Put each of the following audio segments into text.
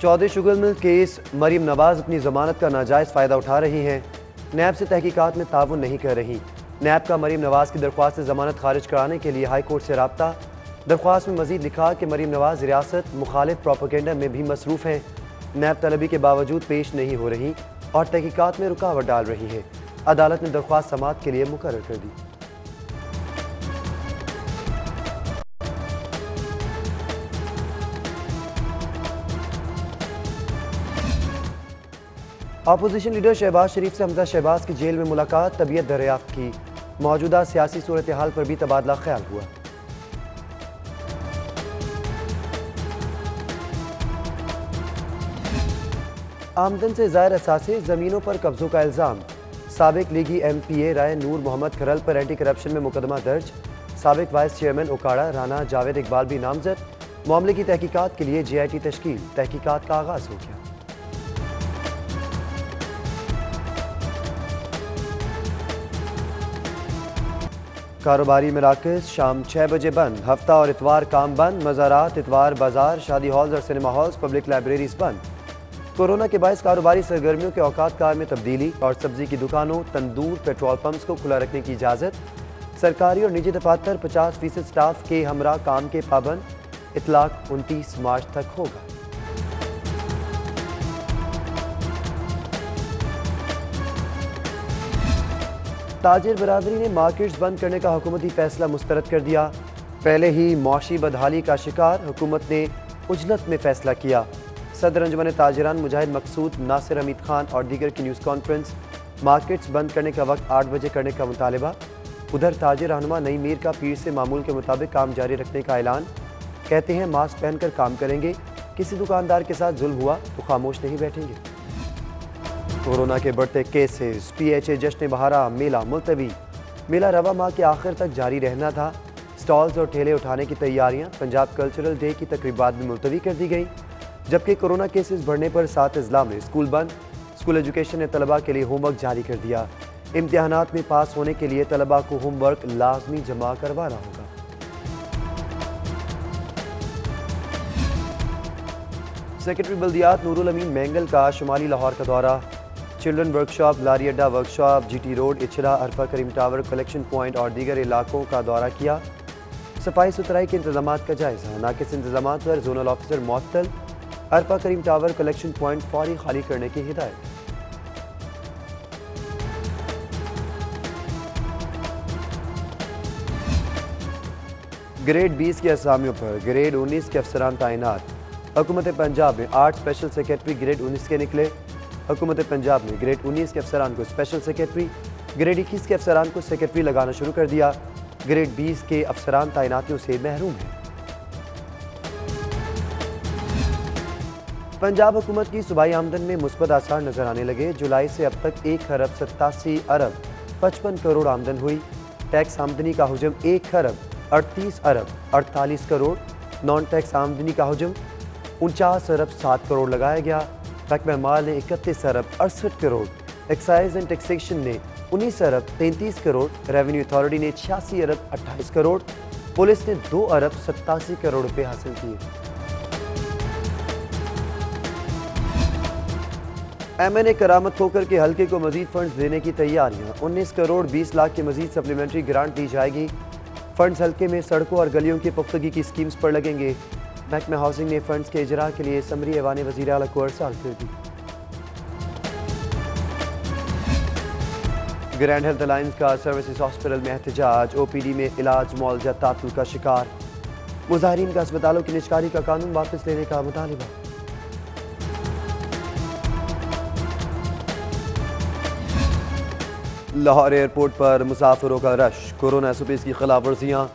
Chaudhary sugar mill case Maryam Nawaz अपनी जमानत का नाजायज़ फ़ायदा उठा रही हैं। नैब से तहकीकात में ताउन नहीं कर रही। नैब का मरीम नवाज की दरख्वास्त से जमानत खारिज कराने के लिए हाई कोर्ट से राब्ता। दरख्वास्त में मजीद लिखा कि मरीम नवाज रियासत मुखालिफ प्रोपेगेंडा में भी मसरूफ़ हैं। नैब तलबी के बावजूद पेश नहीं हो रही और तहकीकात में रुकावट डाल रही है। अदालत ने दरख्वास्त समाअत के लिए मुकर्रर कर दी। अपोजिशन लीडर शहबाज शरीफ से हमजा शहबाज की जेल में मुलाकात, तबीयत दरियाफ्त की। मौजूदा सियासी सूरत हाल पर भी तबादला ख्याल हुआ। आमदन से ज़ायर असासे ज़मीनों पर कब्जों का इल्ज़ाम। साबिक लीगी MPA राय नूर मोहम्मद खरल पर एंटी करप्शन में मुकदमा दर्ज। साबिक वाइस चेयरमैन ओकाड़ा राना जावेद इकबाल भी नामजद। मामले की तहकीकात के लिए JIT तश्कील, तहकीकात का आगाज हो गया। कारोबारी मराकज़ शाम 6 बजे बंद। हफ्ता और इतवार काम बंद। मज़ारात, इतवार बाजार, शादी हॉल्स और सिनेमा हॉल्स, पब्लिक लाइब्रेरीज बंद। कोरोना के बायस कारोबारी सरगर्मियों के औकात कार में तब्दीली और सब्जी की दुकानों, तंदूर, पेट्रोल पंप्स को खुला रखने की इजाज़त। सरकारी और निजी दफातर 50% स्टाफ के हमरा काम के पाबंद। इतलाक 29 मार्च तक होगा। ताजिर बरादरी ने मार्केट्स बंद करने का हुकूमती फैसला मुस्तरद कर दिया। पहले ही मौशी बदहाली का शिकार हुकूमत ने उजलत में फैसला किया। सदर अंजुमन ताजिरान मुजाहिद मकसूद नासिर हमीद खान और दीगर की न्यूज़ कॉन्फ्रेंस। मार्केट्स बंद करने का वक्त 8 बजे करने का मुतालबा। उधर ताजिर रहनुमा नई मीर का पीर से मामूल के मुताबिक काम जारी रखने का ऐलान। कहते हैं मास्क पहनकर काम करेंगे, किसी दुकानदार के साथ जुल्म हुआ तो खामोश नहीं बैठेंगे। कोरोना के बढ़ते केसेस, PHA जश्न बहारा मेला मुलतवी। मेला रवा माह के आखिर तक जारी रहना था। स्टॉल्स और ठेले उठाने की तैयारियां पंजाब कल्चरल डे की तकरीबात में मुलतवी कर दी गई। जबकि कोरोना केसेस बढ़ने पर 7 अजला में स्कूल बंद। स्कूल एजुकेशन ने तलबा के लिए होमवर्क जारी कर दिया। इम्तिहानात में पास होने के लिए तलबा को होमवर्क लाजमी जमा करवाना होगा। सेक्रेटरी बल्दियात नूरुल अमीन मैंगल का शुमाली लाहौर का दौरा। चिल्ड्रन वर्कशॉप, लारी अड्डा वर्कशॉप, GT रोड, इचरा, अरफा करीम टावर, कलेक्शन पॉइंट और दीगर इलाकों का दौरा किया। सफाई सुथराई के इंतजामात का जायजा। नाकिस इंतजामात पर जोनल ऑफिसर मुअत्तल। अरफा करीम टावर, कलेक्शन पॉइंट फौरी खाली करने की हिदायत। ग्रेड 20 के असामियों पर ग्रेड 19 के अफसरान तैनात। हुकूमत पंजाब में 8 स्पेशल सेक्रेटरी ग्रेड 19 के निकले। हुकूमत पंजाब ने ग्रेड 19 के अफसरान को स्पेशल सेक्रेटरी, ग्रेड 21 के अफसरान को सेक्रेटरी लगाना शुरू कर दिया। ग्रेड 20 के अफसरान तैनातियों से महरूम हैं। पंजाब हुकूमत की सूबाई आमदन में मुस्बत आसार नजर आने लगे। जुलाई से अब तक 1 खरब 87 अरब 55 करोड़ आमदन हुई। टैक्स आमदनी का हुजम 1 खरब 38 अरब 48 करोड़। नॉन टैक्स आमदनी का हुजम 49 अरब 7 करोड़ लगाया गया। महकमा माल ने 31 अरब 68 करोड़, एक्साइज एंड टैक्सेशन ने 19 अरब 33 करोड़, रेवेन्यू अथॉरिटी ने 86 अरब 28 करोड़, पुलिस ने 2 अरब 87 करोड़ रुपए हासिल किए। MNA करामत खोकर के हल्के को मजीद फंड्स देने की तैयारियां। 19 करोड़ 20 लाख की मजीद सप्लीमेंट्री ग्रांट दी जाएगी। फंड्स हल्के में सड़कों और गलियों की पुख्तगी की स्कीम्स पर लगेंगे। महकमा हाउसिंग ने फंड्स के इजरा के लिए समरी ऐवान वज़ीर आला को अरसाल कर दी। ग्रैंड हेल्थ अलायंस का सर्विसेज हॉस्पिटल में एहतजाज। OPD में इलाज मुआवजा तातुल का शिकार। मुजाहिरीन का अस्पतालों की निजकारी का कानून वापस लेने का मुतालिबा। लाहौर एयरपोर्ट पर मुसाफिरों का रश। कोरोना SOPs की खिलाफ वर्जियाँ।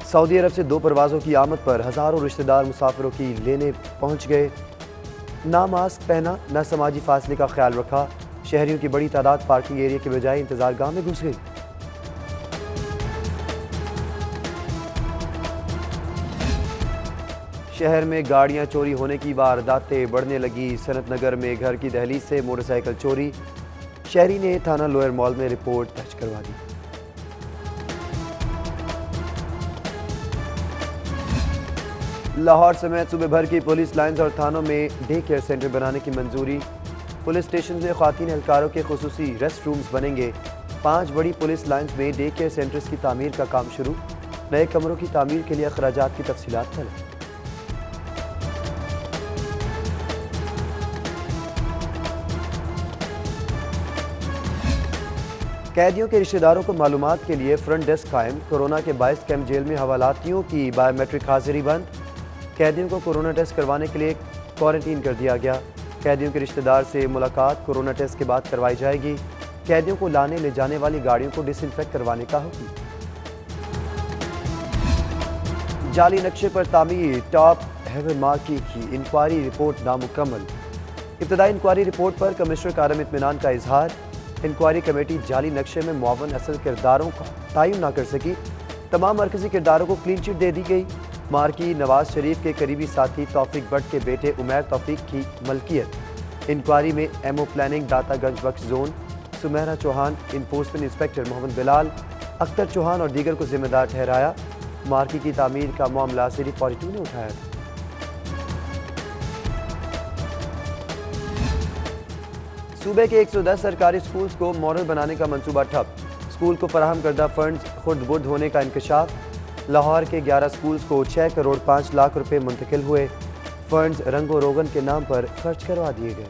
सऊदी अरब से 2 परवाज़ों की आमद पर हज़ारों रिश्तेदार मुसाफिरों की लेने पहुँच गए। ना मास्क पहना, ना समाजी फासले का ख्याल रखा। शहरियों की बड़ी तादाद पार्किंग एरिया के बजाय इंतजार गाह में घुस गई। शहर में गाड़ियां चोरी होने की वारदातें बढ़ने लगी। सनत नगर में घर की दहलीज से मोटरसाइकिल चोरी। शहरी ने थाना लोअर मॉल में रिपोर्ट दर्ज करवा दी। लाहौर समेत सूबे भर की पुलिस लाइन्स और थानों में डे केयर सेंटर बनाने की मंजूरी। पुलिस स्टेशन में ख्वातीन एहलकारों के खुसूसी रेस्ट रूम्स बनेंगे। 5 बड़ी पुलिस लाइन्स में डे केयर सेंटर्स की तामीर का काम शुरू। नए कमरों की तामीर के लिए अखराजात की तफसीलात तलब। कैदियों के रिश्तेदारों को मालूमात के लिए फ्रंट डेस्क कायम। कोरोना के 22 कैंप जेल में हवालातियों की बायोमेट्रिक हाजिरी बंद। कैदियों को कोरोना टेस्ट करवाने के लिए क्वारंटीन कर दिया गया। कैदियों के रिश्तेदार से मुलाकात कोरोना टेस्ट के बाद करवाई जाएगी। कैदियों को लाने ले जाने वाली गाड़ियों को डिसइंफेक्ट करवाने का हुक्म। जाली नक्शे पर तामीर टॉप हेवन मार्की की इंक्वायरी रिपोर्ट नामुकम्मल। इब्तदाई इंक्वायरी रिपोर्ट पर कमिश्नर का अदम इत्मीनान का इजहार। इंक्वायरी कमेटी जाली नक्शे में मुआवन असल किरदारों का तयन न कर सकी। तमाम मरकजी किरदारों को क्लीन चिट दे दी गई। मार्की नवाज शरीफ के करीबी साथी तौफीक भट्ट के बेटे उमैर तौफीक की मलकियत। इंक्वायरी में MO planning Data Ganj Bakhsh zone Sumera Chauhan, enforcement inspector Mohammad Bilal, Akhtar Chauhan और दीगर को जिम्मेदार ठहराया। मार्की की तामीर का मामला सिर्फ 42 ने उठाया था। सूबे के 110 सरकारी स्कूल्स को मॉडल बनाने का मंसूबा ठप। स्कूल को फराहम करदा फंड्स खुर्द बुर्द होने का इंकशाफ। लाहौर के 11 स्कूल्स को 6 करोड़ 5 लाख रुपए मुंतकिल हुए। फंड्स रंगो रोगन के नाम पर खर्च करवा दिए गए।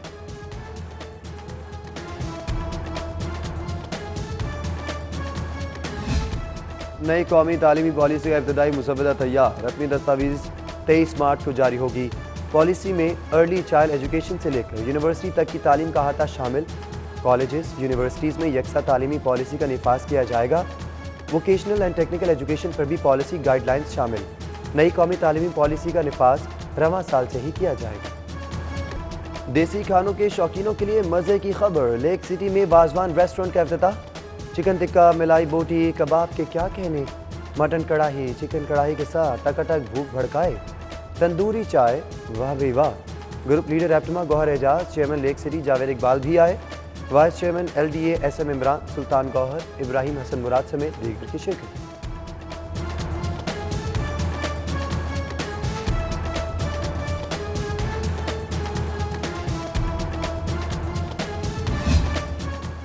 नई कौमी तालीमी पॉलिसी का इब्तदाई मुसवदा तैयार। रकमी दस्तावेज 23 मार्च को जारी होगी। पॉलिसी में अर्ली चाइल्ड एजुकेशन से लेकर यूनिवर्सिटी तक की तालीम का अहाता शामिल। कॉलेजेस यूनिवर्सिटीज़ में यकसा तालीमी पॉलिसी का निफाज किया जाएगा। वोकेशनल एंड टेक्निकल एजुकेशन पर भी पॉलिसी गाइडलाइंस शामिल। नई कौमी तालीमी पॉलिसी का निफाज रवां साल से ही किया जाएगा। देसी खानों के शौकीनों के लिए मज़े की खबर। लेक सिटी में वाजवान रेस्टोरेंट का इफ्तिताह। चिकन टिक्का, मिलाई बोटी, कबाब के क्या कहने। मटन कढ़ाई, चिकन कढ़ाई के साथ टकाटक भूख भड़काए। तंदूरी चाय, वाह भी वाह। Group leader APTMA Gohar Ejaz, chairman lake city Javed Iqbal भी आए। Vice chairman LDA SM Imran, Sultan Gohar, Ibrahim Hassan Murad समेत दीगर की शिरकत।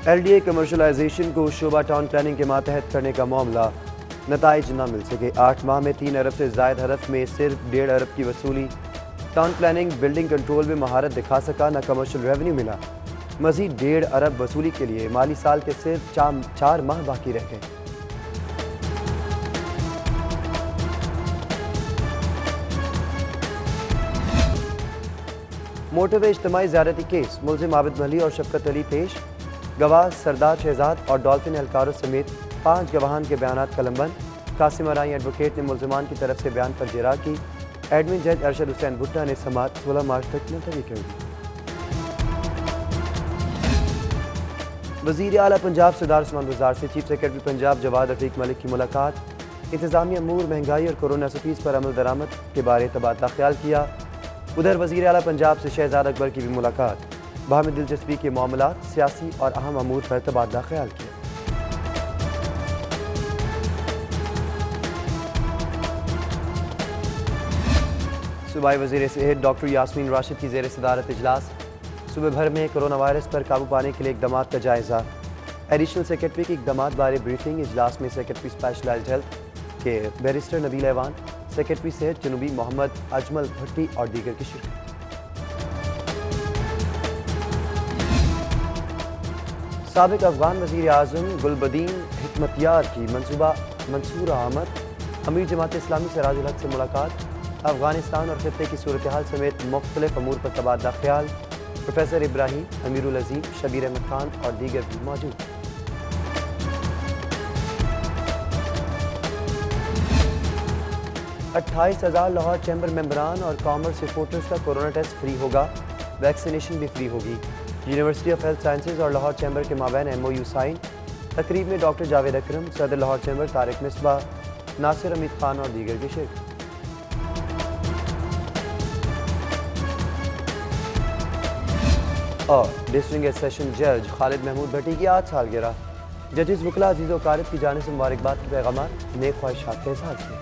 LDA कमर्शलाइजेशन को शोबा टाउन प्लानिंग के मातहत करने का मामला। नताइज न मिल सके। 8 माह में 3 अरब से ज़ायद हरफ में सिर्फ 1.5 अरब की वसूली। टाउन प्लानिंग बिल्डिंग कंट्रोल में महारत दिखा सका, न कमर्शियल रेवेन्यू मिला। मजीद 1.5 अरब वसूली के लिए माली साल के सिर्फ 4 माह बाकी रह गए। मोटरवे इज्तिमाई ज़्यादती केस। मुलजिम आबिद महली और शफकत अली पेश। गवाह सरदार शहजाद और डॉल्फिन एहलकारों समेत 5 गवाहान के बयानात कलमबंद। कासिम अराई एडवोकेट ने मुलजिमान की तरफ से बयान पर जेरा की। एडमिन जज अरशद हुसैन भुट्टा ने समाअत 16 मार्च तक मुलतवी कर दी। वज़ीर आला पंजाब सरदार उस्मान बुज़दार से चीफ सेक्रेटरी पंजाब जवाद रफीक मलिक की मुलाकात। इंतजामी अमूर, महंगाई और कोरोना से फीस पर अमल दरामद के बारे तबादला ख्याल किया। उधर वज़ीर आला पंजाब से शहजाद अकबर की भी मुलाकात। बाहमी दिलचस्पी के मामलात, सियासी और अहम अमूर पर तबादला ख्याल किया। सूबाई वज़ीर सेहत डॉक्टर यास्मीन राशिद की ज़ेर सदारत इजलास। सूबे भर में कोरोना वायरस पर काबू पाने के लिए इकदामात का जायज़ा। एडिशनल सेक्रेटरी की इकदामात बारे ब्रीफिंग। इजलास में सेक्रेटरी स्पेशलाइज्ड हेल्थ के बैरिस्टर नबील ऐवान, सेक्रेटरी सेहत जनूबी मोहम्मद अजमल भट्टी और दीगर की शिरकत। साबिक अफगान वज़ीर आज़म गुलबदीन हिकमतयार की मंसूर आमद। अमीर जमात इस्लामी सिराजुल हक से मुलाकात। अफगानिस्तान और खित्ते की सूरत हाल समेत मुख्तलिफ अमूर पर तबादला ख्याल। प्रोफेसर इब्राहिम, अमीरुल अजीम, शबीर अहमद खान और दीगर भी मौजूद। 28,000 लाहौर चैम्बर मेंबरान और कॉमर्स रिपोर्टर्स का कोरोना टेस्ट फ्री होगा। वैक्सीनेशन भी फ्री होगी। यूनिवर्सिटी ऑफ हेल्थ साइंसेज और लाहौर चैम्बर के माबैन MOU साइन। तकरीब में डॉक्टर जावेद अकरम, सदर लाहौर चैम्बर तारिक मिसबा, नासिर अमीद खान और दीगर की शिरकत। और डिस्ट्रिक्ट सेशन जज खालिद महमूद भट्टी की आज सालगिरह। जजेस वकला अजीज़ व कारब की जानिब से मुबारकबाद के पैगाम, नेक ख्वाहिशात के इज़हार किए।